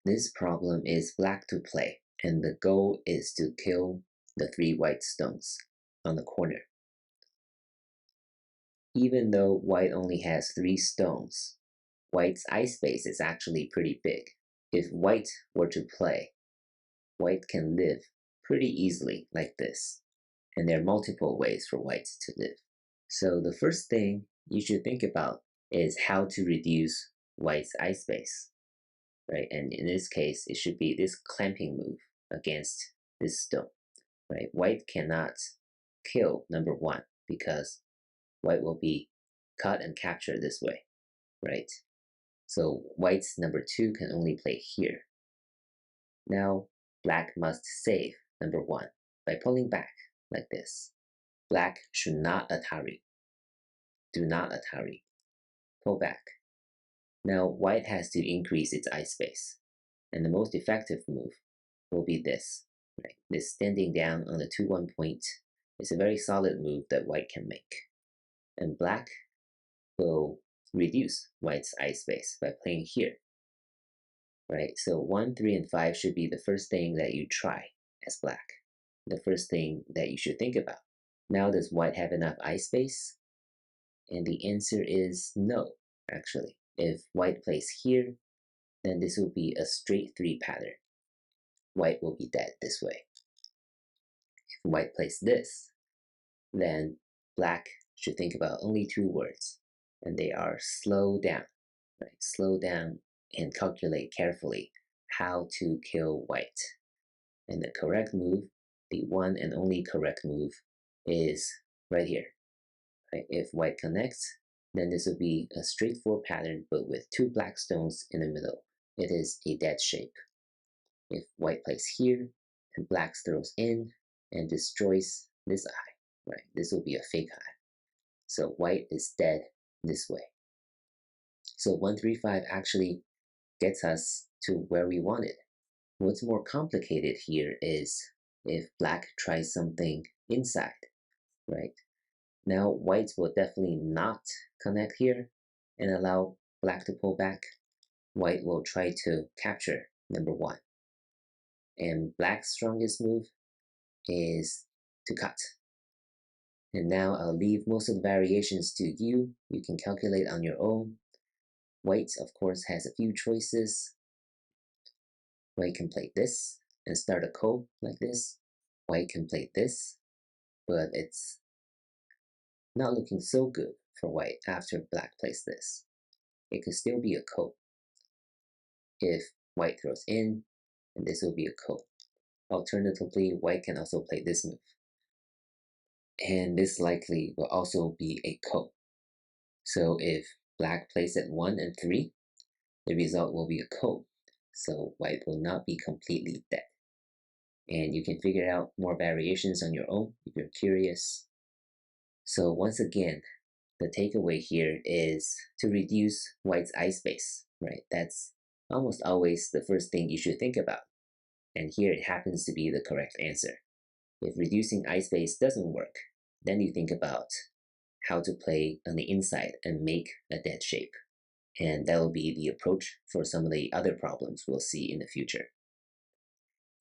This problem is black to play, and the goal is to kill the 3 white stones on the corner. Even though white only has 3 stones, white's ice space is actually pretty big. If white were to play, white can live pretty easily like this. And there are multiple ways for white to live. So the first thing you should think about is how to reduce white's ice space, right? And in this case, it should be this clamping move against this stone, right? White cannot kill number 1 because white will be cut and captured this way, right? So white's number 2 can only play here. Now black must save number 1 by pulling back like this. Black should not Atari. Do not Atari. Pull back. Now white has to increase its ice space, and the most effective move will be this, right? This standing down on the 2-1 point is a very solid move that white can make. And black will reduce white's ice space by playing here, right? So 1, 3, and 5 should be the first thing that you try as black, the first thing that you should think about. Now, does white have enough ice space? And the answer is no, actually. If white plays here, then this will be a straight 3 pattern. White will be dead this way. If white plays this, then black should think about only 2 words, and they are slow down, right? Slow down and calculate carefully how to kill white. And the correct move, the one and only correct move, is right here. Right? If white connects, then this will be a straight 4 pattern, but with 2 black stones in the middle. It is a dead shape. If white plays here, and black throws in and destroys this eye, right? This will be a fake eye. So white is dead this way. So 1, 3, 5 actually gets us to where we wanted. What's more complicated here is if black tries something inside, right? Now white will definitely not connect here and allow black to pull back. White will try to capture number 1. And black's strongest move is to cut. And now I'll leave most of the variations to you. You can calculate on your own. White, of course, has a few choices. White can play this and start a ko like this. White can play this, but it's not looking so good for white after black plays this. It could still be a ko if white throws in, and this will be a ko. Alternatively, white can also play this move. And this likely will also be a ko. So if black plays at 1 and 3, the result will be a ko. So white will not be completely dead. And you can figure out more variations on your own if you're curious. So once again, the takeaway here is to reduce white's ice space, right? That's almost always the first thing you should think about. And here it happens to be the correct answer. If reducing ice space doesn't work, then you think about how to play on the inside and make a dead shape. And that will be the approach for some of the other problems we'll see in the future.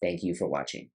Thank you for watching.